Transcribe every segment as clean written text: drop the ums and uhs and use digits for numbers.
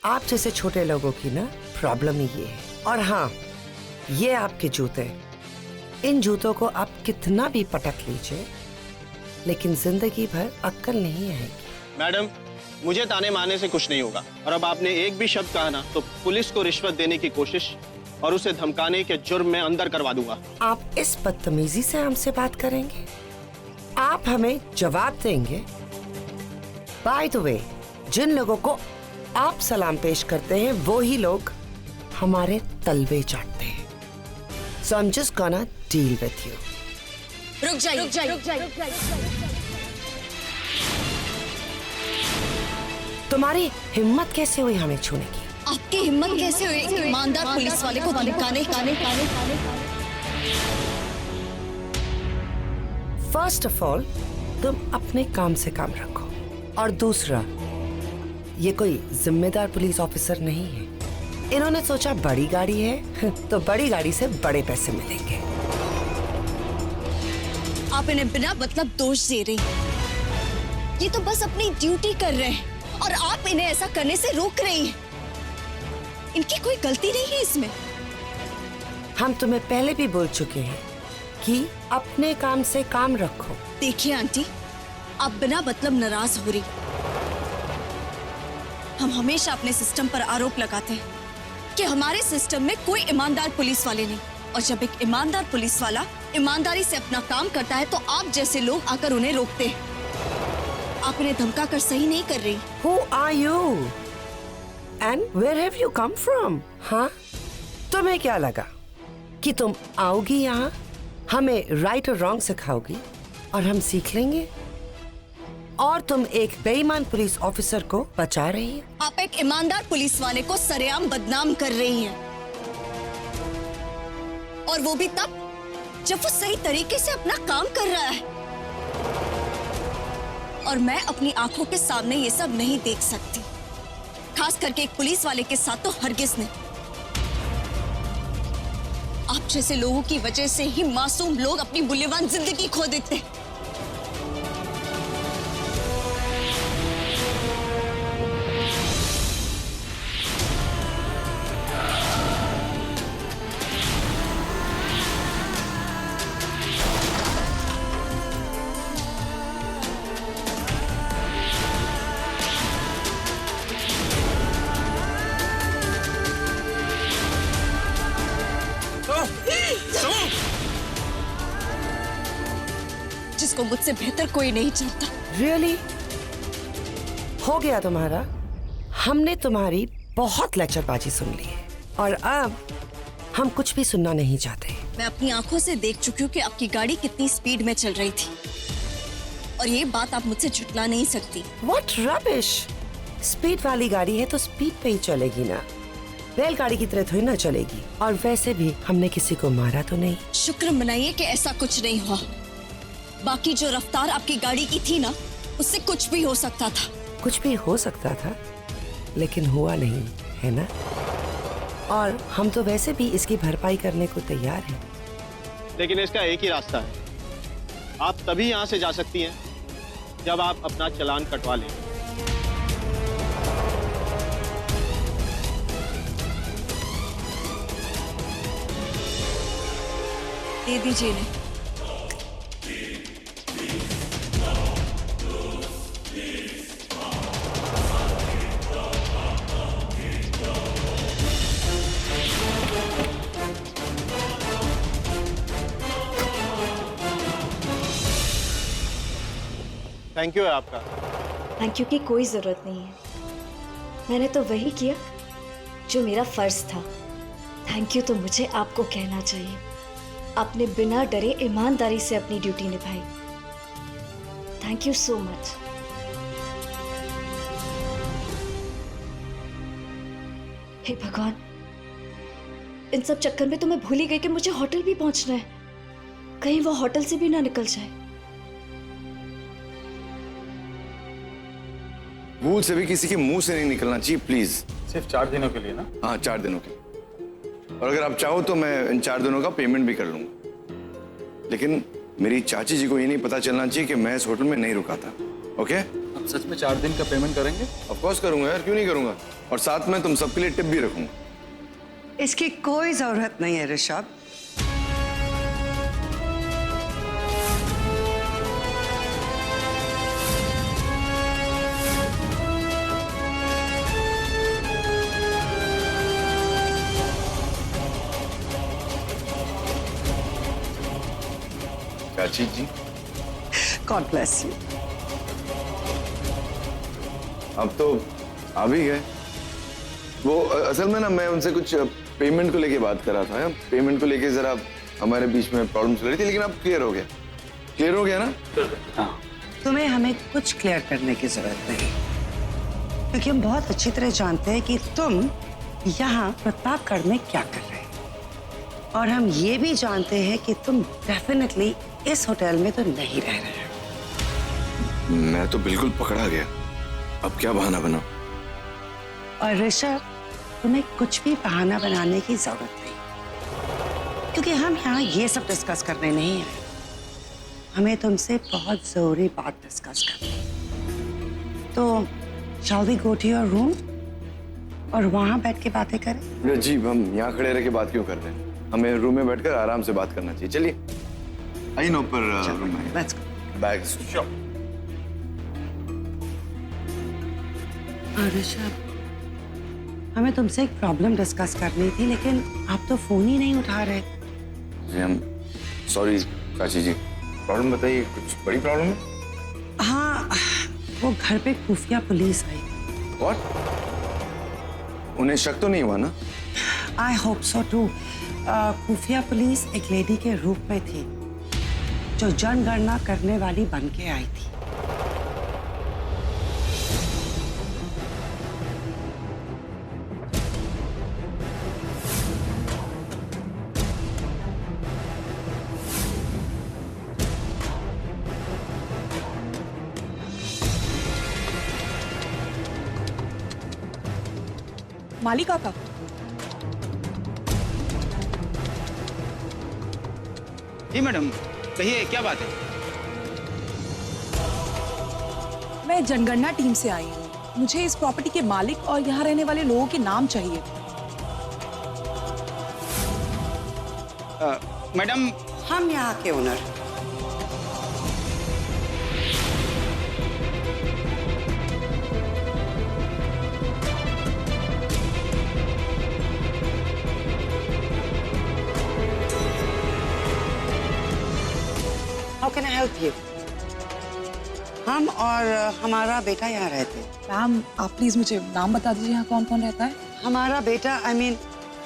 आप जैसे छोटे लोगों की ना प्रॉब्लम ही ये है। और हाँ, ये आपके जूते, इन जूतों को आप कितना भी पटक लीजिए लेकिन जिंदगी भर अक्ल नहीं आएगी। मैडम, मुझे ताने मारने से कुछ नहीं होगा, और अब आपने एक भी शब्द कहा ना तो पुलिस को रिश्वत देने की कोशिश और उसे धमकाने के जुर्म में अंदर करवा दूंगा। आप इस बदतमीजी से हमसे बात करेंगे? आप हमें जवाब देंगे? बाय द वे, जिन लोगों को आप सलाम पेश करते हैं वो ही लोग हमारे तलवे चाटते हैं। So I'm just gonna deal with you. रुक जाइए। तुम्हारी हिम्मत कैसे हुई हमें छूने की? आपकी हिम्मत कैसे हुई एक ईमानदार पुलिस वाले को धमकाने? फर्स्ट ऑफ ऑल, तुम अपने काम से काम रखो, और दूसरा, ये कोई जिम्मेदार पुलिस ऑफिसर नहीं है। इन्होंने सोचा बड़ी गाड़ी है तो बड़ी गाड़ी से बड़े पैसे मिलेंगे। आप इन्हें बिना मतलब दोष दे रही। ये तो बस अपनी ड्यूटी कर रहे हैं और आप इन्हें ऐसा करने से रोक रही हैं। इनकी कोई गलती नहीं है इसमें। हम तुम्हें पहले भी बोल चुके हैं कि अपने काम से काम रखो। देखिए आंटी, आप बिना मतलब नाराज हो रही। हम हमेशा अपने सिस्टम पर आरोप लगाते हैं कि हमारे सिस्टम में कोई ईमानदार पुलिस वाले नहीं, और जब एक ईमानदार पुलिस वाला ईमानदारी से अपना काम करता है तो आप जैसे लोग आकर उन्हें रोकते हैं। आप इन्हें धमका कर सही नहीं कर रही। Who are you? And where have you come from? हाँ, तुम्हें क्या लगा कि तुम आओगी यहाँ, हमें राइट और रॉन्ग सिखाओगी और हम सीख लेंगे, और तुम एक बेईमान पुलिस ऑफिसर को बचा रही है? आप एक ईमानदार पुलिस वाले को सरेआम बदनाम कर रही हैं, और वो भी तब जब वो सही तरीके से अपना काम कर रहा है। और मैं अपनी आंखों के सामने ये सब नहीं देख सकती, खास करके एक पुलिस वाले के साथ तो हरगिज नहीं। आप जैसे लोगों की वजह से ही मासूम लोग अपनी मूल्यवान जिंदगी खो देते हैं। जिसको मुझसे बेहतर कोई नहीं जानता। Really? हो गया तुम्हारा? हमने तुम्हारी बहुत लेक्चरबाजी सुन ली है और अब हम कुछ भी सुनना नहीं चाहते। मैं अपनी आंखों से देख चुकी हूँ कि आपकी गाड़ी कितनी स्पीड में चल रही थी, और ये बात आप मुझसे झुठला नहीं सकती। What rubbish! स्पीड वाली गाड़ी है तो स्पीड पे ही चलेगी ना, बैलगाड़ी की तरह थोड़ी ना चलेगी। और वैसे भी हमने किसी को मारा तो नहीं। शुक्र मनाइए कि ऐसा कुछ नहीं हुआ। बाकी जो रफ्तार आपकी गाड़ी की थी ना, उससे कुछ भी हो सकता था। कुछ भी हो सकता था, लेकिन हुआ नहीं, है ना? और हम तो वैसे भी इसकी भरपाई करने को तैयार हैं। लेकिन इसका एक ही रास्ता है। आप तभी यहाँ से जा सकती हैं जब आप अपना चालान कटवा लें। दे दीजिए इन्हें। थैंक यू है आपका। थैंक यू की कोई जरूरत नहीं है। मैंने तो वही किया जो मेरा फर्ज था। थैंक यू तो मुझे आपको कहना चाहिए। आपने बिना डरे ईमानदारी से अपनी ड्यूटी निभाई। Thank you so much. हे भगवान, इन सब चक्कर में तो मैं भूल ही गई कि मुझे होटल भी पहुंचना है। कहीं वो होटल से भी ना निकल जाए। भूल से भी किसी के मुंह से नहीं निकलना चाहिए, प्लीज। सिर्फ 4 दिनों के लिए ना? हाँ, 4 दिनों के लिए। और अगर आप चाहो तो मैं इन 4 दिनों का पेमेंट भी कर लूंगा, लेकिन मेरी चाची जी को ये नहीं पता चलना चाहिए कि मैं इस होटल में नहीं रुका था। ओके? आप सच में 4 दिन का पेमेंट करेंगे? ऑफ कोर्स करूंगा यार, क्यों नहीं करूंगा। और साथ में तुम सबके लिए टिप भी रखूंगा। इसकी कोई जरूरत नहीं है ऋषभ। चाची जी, गॉड ब्लेस यू। अब तो आ भी गए। वो असल में ना मैं उनसे कुछ पेमेंट को लेके बात कर रहा था। पेमेंट को लेके जरा हमारे बीच में प्रॉब्लम चल रही थी, लेकिन अब क्लियर हो गया। क्लियर हो गया ना? हाँ। तुम्हें हमें कुछ क्लियर करने की जरूरत नहीं, क्योंकि हम बहुत अच्छी तरह जानते हैं कि तुम यहाँ प्रतापगढ़ में क्या कर रहे हो, और हम ये भी जानते हैं कि तुम डेफिनेटली इस होटल में तो नहीं रह रहे हो। मैं तो बिल्कुल पकड़ा गया। अब क्या बहाना बनाऊं? और ऋषभ, तुम्हें कुछ भी बहाना बनाने की जरूरत नहीं, क्योंकि हम यहाँ ये सब डिस्कस करने नहीं आए। हमें तुमसे बहुत जरूरी बात डिस्कस करनी है। तो shall we go to your room और वहां बैठ के बातें करें? जी, हम यहाँ खड़े रह के बात क्यों कर रहे हैं? हमें रूम में बैठकर आराम से बात करना चाहिए। चलिए आइए ना ऊपर रूम में। Let's go. बैग। ऋषभ, हमें तुमसे एक प्रॉब्लम डिस्कस करनी थी, लेकिन आप तो फोन ही नहीं उठा रहे। जी हम सॉरी चाची जी। प्रॉब्लम बताइए, कुछ बड़ी प्रॉब्लम है? हाँ, वो घर पे खुफिया पुलिस आई। What? उन्हें शक तो नहीं हुआ ना? I hope so too. खुफिया पुलिस एक लेडी के रूप में थी, जो जनगणना करने वाली बन के आई थी। मालिक काका, जी मैडम, कहिए क्या बात है? मैं जनगणना टीम से आई हूँ। मुझे इस प्रॉपर्टी के मालिक और यहाँ रहने वाले लोगों के नाम चाहिए। मैडम, हम यहाँ के owner. How can I help you? हम और हमारा बेटा यहाँ रहते हैं। मैम, आप प्लीज मुझे नाम बता दीजिए यहाँ कौन कौन रहता है। हमारा बेटा,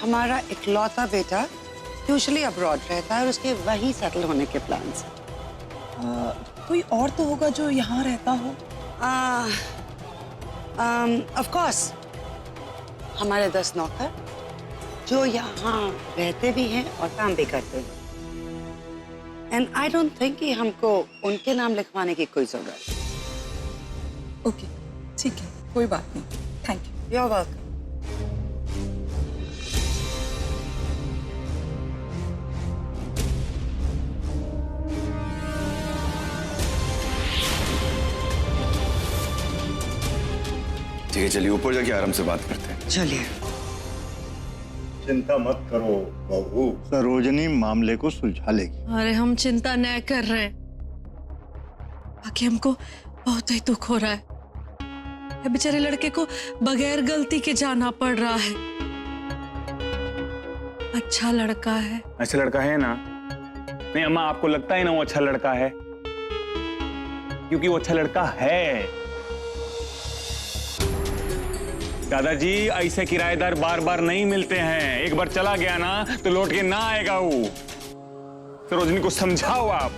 हमारा इकलौता बेटा यूजुअली अब्रॉड रहता है, और उसके वहीं सेटल होने के प्लान्स हैं। कोई और तो होगा जो यहाँ रहता हो। ऑफ कोर्स हमारे 10 नौकर जो यहाँ रहते भी हैं और काम भी करते हैं। एंड आई डोंट थिंक कि हमको उनके नाम लिखवाने की कोई जरूरत है। ओके, ठीक है, कोई बात नहीं। Thank you. You are welcome. ठीक है, चलिए ऊपर जाके आराम से बात करते हैं। चलिए। चिंता मत करो बहू, सरोजनी मामले को सुलझा लेगी। अरे हम चिंता न कर रहे हैं, बाकी हमको बहुत ही दुख हो रहा है। बेचारे लड़के को बगैर गलती के जाना पड़ रहा है। अच्छा लड़का है। अच्छा लड़का है ना? नहीं अम्मा, आपको लगता है ना वो अच्छा लड़का है? क्योंकि वो अच्छा लड़का है। दादाजी, ऐसे किराएदार बार बार नहीं मिलते हैं। एक बार चला गया ना तो लौट के ना आएगा वो। सरोजनी को समझाओ आप।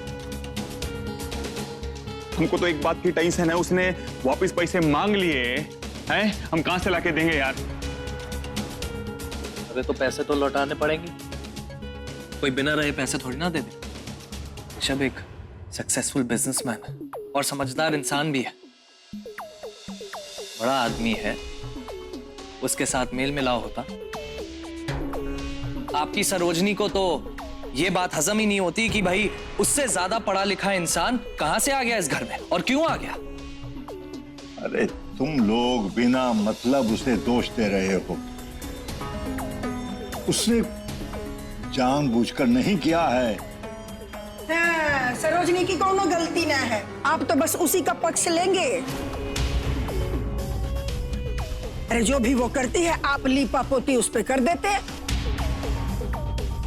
हमको तो एक बात की टेंशन है, उसने वापस पैसे मांग लिए हैं, हम कहां से लाके देंगे यार? अरे तो पैसे तो लौटाने पड़ेंगे, कोई बिना रहे पैसे थोड़ी ना दे दे। ऋषभ एक सक्सेसफुल बिजनेसमैन है और समझदार इंसान भी है, बड़ा आदमी है, उसके साथ मेल मिलाप होता। आपकी सरोजनी को तो ये बात हजम ही नहीं होती कि भाई उससे ज्यादा पढ़ा लिखा इंसान कहां से आ गया इस घर में और क्यों आ गया। अरे तुम लोग बिना मतलब उसे दोष दे रहे हो। उसने जानबूझकर नहीं किया है। सरोजनी की कोनो गलती ना है, आप तो बस उसी का पक्ष लेंगे। अरे जो भी वो करती है आप लीपा पोती उस पे कर देते।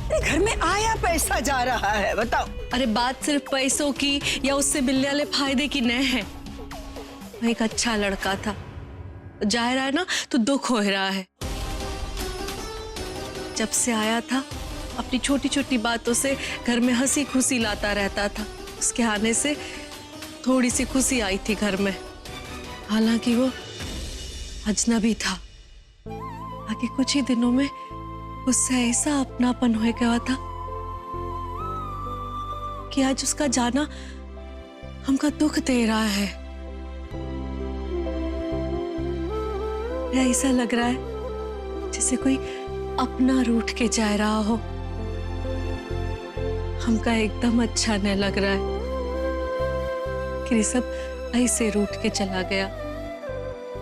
अरे घर में आया पैसा जा रहा है, बताओ। अरे बात सिर्फ पैसों की या उससे मिलने वाले फायदे की नहीं है। वो एक अच्छा लड़का था, जा रहा है ना तो दुख हो रहा है। जब से आया था अपनी छोटी छोटी बातों से घर में हंसी खुशी लाता रहता था। उसके आने से थोड़ी सी खुशी आई थी घर में। हालांकि वो अजनबी था। आगे कुछ ही दिनों में उससे ऐसा अपनापन हो गया था कि आज उसका जाना हमका दुख दे रहा है। ऐसा लग रहा है जैसे कोई अपना रूठ के जा रहा हो। हमका एकदम अच्छा नहीं लग रहा है कि ऋषभ ऐसे रूठ के चला गया।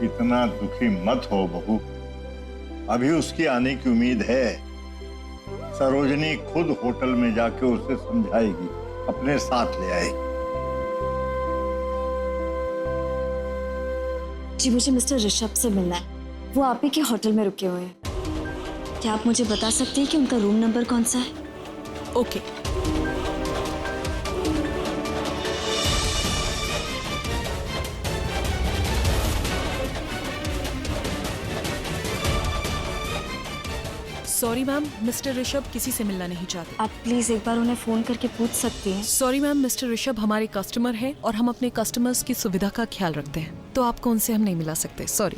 इतना दुखी मत हो बहू, अभी उसकी आने की उम्मीद है। सरोजनी खुद होटल में जाके उसे समझाएगी, अपने साथ ले आएगी। जी मुझे मिस्टर ऋषभ से मिलना है, वो आप ही के होटल में रुके हुए हैं। क्या आप मुझे बता सकते हैं कि उनका रूम नंबर कौन सा है? Okay. Sorry ma'am, mister Rishabh किसी से मिलना नहीं चाहते। आप प्लीज एक बार उन्हें फोन करके पूछ सकती हैं। सॉरी मैम, मिस्टर ऋषभ हमारे कस्टमर हैं और हम अपने कस्टमर्स की सुविधा का ख्याल रखते हैं, तो आपको उनसे हम नहीं मिला सकते। सॉरी।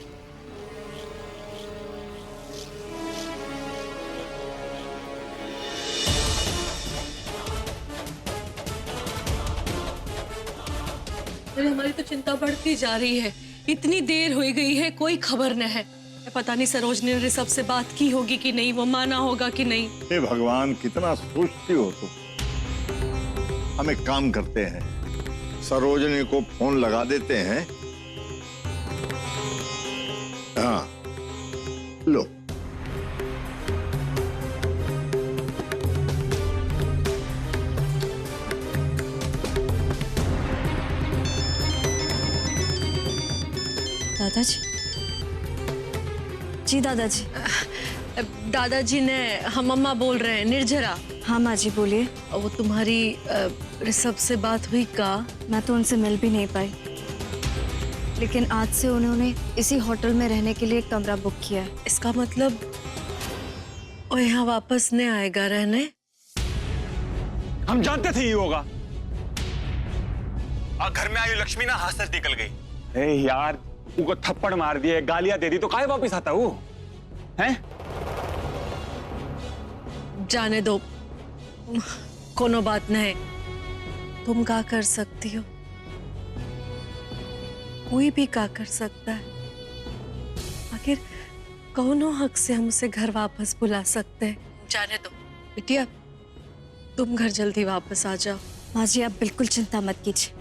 अरे हमारी तो चिंता बढ़ती जा रही है। इतनी देर हो गई है, कोई खबर न है। पता नहीं सरोजनी ने ऋषभ से बात की होगी कि नहीं, वो माना होगा कि नहीं। हे भगवान, कितना सोचती हो तुम। हम एक काम करते हैं, सरोजनी को फोन लगा देते हैं। हाँ लो। दादाजी। जी दादाजी। दादाजी ने हम अम्मा बोल रहे हैं, निर्जरा। हाँ माँ जी बोलिए। वो तुम्हारी ऋषभ से बात हुई का? मैं तो उनसे मिल भी नहीं पाई, लेकिन आज से उन्होंने इसी होटल में रहने के लिए एक कमरा बुक किया है। इसका मतलब वो यहाँ वापस नहीं आएगा रहने? हम जानते थे ये होगा। और घर में आई लक्ष्मी ना हाथ से निकल गई। ए यार, उनको थप्पड़ मार दिए, गालियां दे दी तो काहे वापस आता वो? हैं? जाने दो, कोनो बात नहीं। तुम क्या कर सकती हो? कोई भी क्या कर सकता है। आखिर कौनो हक से हम उसे घर वापस बुला सकते हैं। जाने दो बिटिया, तुम घर जल्दी वापस आ जाओ। माँ जी आप बिल्कुल चिंता मत कीजिए,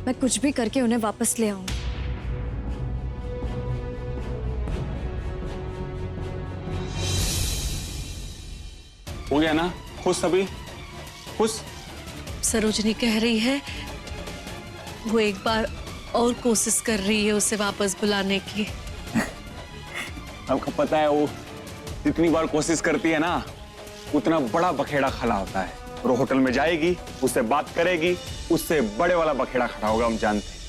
मैं कुछ भी करके उन्हें वापस ले आऊंगी। हो गया ना खुश? सभी खुश? सरोजनी कह रही है वो एक बार और कोशिश कर रही है उसे वापस बुलाने की। आपको पता है वो जितनी बार कोशिश करती है ना, उतना बड़ा बखेड़ा खड़ा होता है। और वो होटल में जाएगी, उससे बात करेगी, उससे बड़े वाला बखेड़ा खड़ा होगा, हम जानते हैं।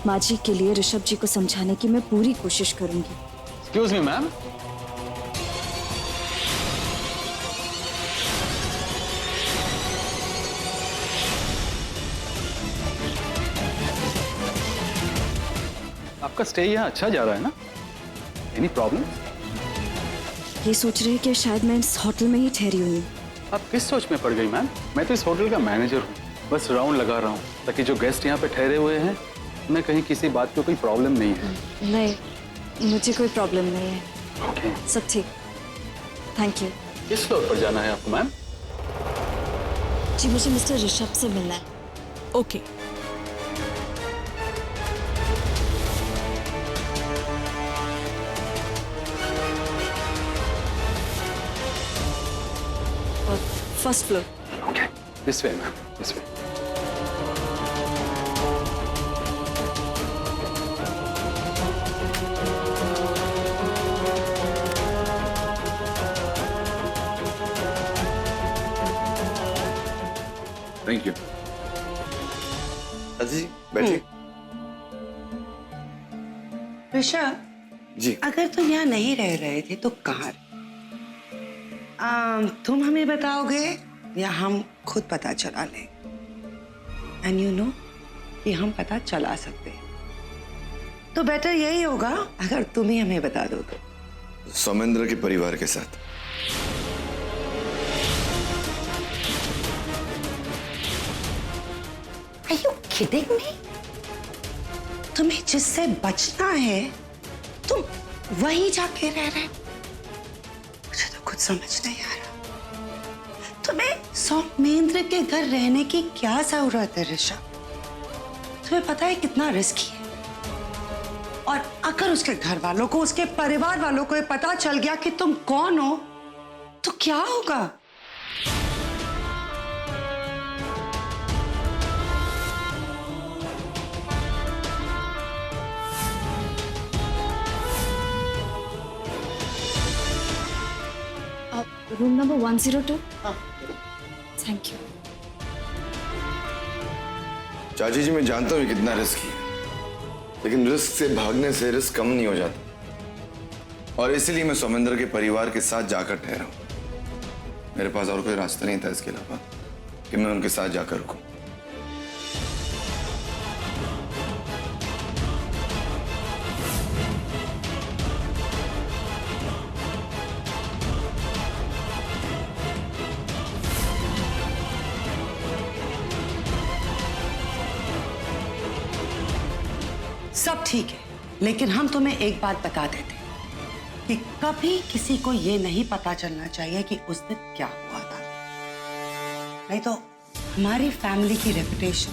माँ जी के लिए ऋषभ जी को समझाने की मैं पूरी कोशिश करूंगी। एक्सक्यूज मी मैम, आपका स्टे यहाँ अच्छा जा रहा है ना? Any problem? ये सोच रहे हैं कि शायद मैं इस होटल में ही ठहरी हुई हूँ। आप किस सोच में पड़ गई मैम? मैं तो इस होटल का मैनेजर हूँ, बस राउंड लगा रहा हूँ ताकि जो गेस्ट यहाँ पे ठहरे हुए हैं उन्हें कहीं किसी बात की कोई प्रॉब्लम नहीं है। नहीं, मुझे कोई प्रॉब्लम नहीं है, ओके। सब ठीक। Thank you. किस फ्लोर पर जाना है आपको मैम? जी मुझे मिस्टर ऋषभ से मिलना है। Okay. First floor. Okay, this way ma'am, this way. Thank you. चाची जी बैठिए। ऋषभ जी अगर तुम यहाँ नहीं रह रहे थे तो कहाँ? तुम हमें बताओगे या हम खुद पता चला लें? एंड यू नो कि हम पता चला सकते हैं, तो बेटर यही होगा अगर तुम ही हमें बता दो तो। सौमेंद्र के परिवार के साथ। Are you kidding me? तुम्हें जिससे बचना है तुम वहीं जाके रह रहे। मुझे तो कुछ समझ नहीं आ रहा, तुम्हें सौमेंद्र के घर रहने की क्या जरूरत है ऋषभ? तुम्हें पता है कितना रिस्की है, और अगर उसके घर वालों को, उसके परिवार वालों को ये पता चल गया कि तुम कौन हो तो क्या होगा? Room number 102। Thank you. चाची जी मैं जानता हूँ ये कितना रिस्की है, लेकिन रिस्क से भागने से रिस्क कम नहीं हो जाता, और इसीलिए मैं सौमेंद्र के परिवार के साथ जाकर ठहरा हूं। मेरे पास और कोई रास्ता नहीं था इसके अलावा कि मैं उनके साथ जाकर रुकूं। सब ठीक है, लेकिन हम तुम्हें एक बात बता देते हैं कि कभी किसी को ये नहीं पता चलना चाहिए कि उस दिन क्या हुआ था, नहीं तो हमारी फैमिली की रेपुटेशन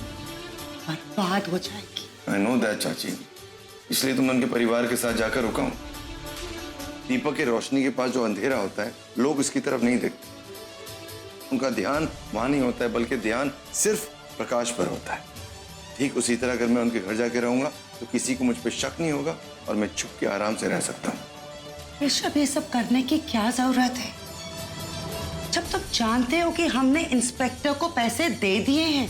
बर्बाद हो जाएगी। आई नो दैट चाची, इसलिए तो मैं उनके परिवार के साथ जाकर रुका हूं। दीपक की रोशनी के पास जो अंधेरा होता है, लोग इसकी तरफ नहीं देखते। उनका ध्यान वहां नहीं होता है, बल्कि ध्यान सिर्फ प्रकाश पर होता है। ठीक उसी तरह अगर मैं उनके घर जाके रहूंगा तो किसी को मुझ पर शक नहीं होगा और मैं छुप के आराम से रह सकता हूँ। ऋषभ ये सब करने की क्या जरूरत है, जब तुम जानते हो कि हमने इंस्पेक्टर को पैसे दे दिए हैं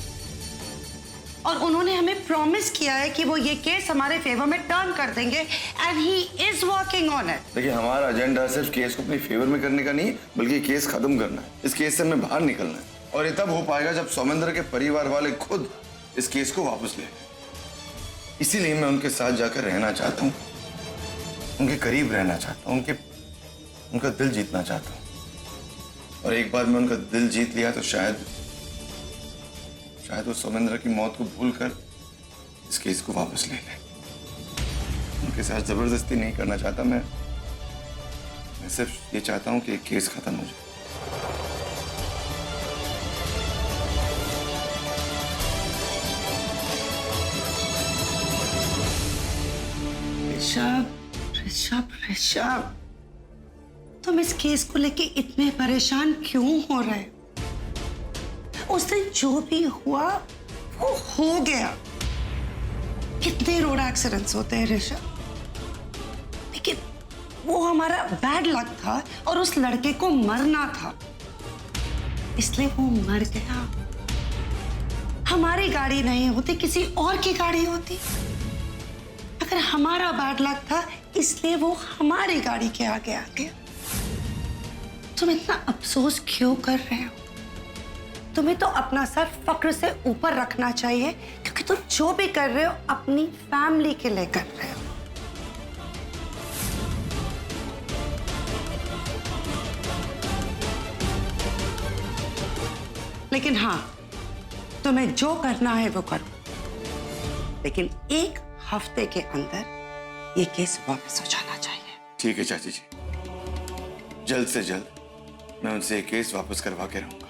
और उन्होंने हमें प्रॉमिस किया है कि वो ये केस हमारे फेवर में टर्न कर देंगे, and he is working on it. देखिए हमारा एजेंडा सिर्फ केस को अपने फेवर में करने का नहीं, बल्कि केस खत्म करना है। इस केस से हमें बाहर निकलना है, और ये तब हो पाएगा जब सौमेंद्र के परिवार वाले खुद इस केस को वापस ले लें। इसीलिए मैं उनके साथ जाकर रहना चाहता हूँ, उनके करीब रहना चाहता हूँ, उनका दिल जीतना चाहता हूँ। और एक बार मैं उनका दिल जीत लिया तो शायद वो सौमेंद्र की मौत को भूलकर इस केस को वापस ले लें। उनके साथ जबरदस्ती नहीं करना चाहता मैं सिर्फ ये चाहता हूँ कि केस खत्म हो जाए। ऋषभ ऋषभ ऋषभ, तुम इस केस को लेके इतने परेशान क्यों हो रहे हो? उस दिन जो भी हुआ वो हो गया। कितने रोड एक्सीडेंट्स होते हैं ऋषभ, लेकिन वो हमारा बैड लक था और उस लड़के को मरना था, इसलिए वो मर गया। हमारी गाड़ी नहीं होती, किसी और की गाड़ी होती। अगर हमारा बैड लक था इसलिए वो हमारी गाड़ी के आगे आ गया। तुम इतना अफसोस क्यों कर रहे हो? तुम्हें तो अपना सर फक्र से ऊपर रखना चाहिए, क्योंकि तुम जो भी कर रहे हो अपनी फैमिली के लिए कर रहे हो। लेकिन हाँ, तुम्हें जो करना है वो करो, लेकिन एक हफ्ते के अंदर ये केस वापस हो जाना चाहिए। ठीक है चाची जी, जल्द से जल्द मैं उनसे ये केस वापस करवा के रहूंगा।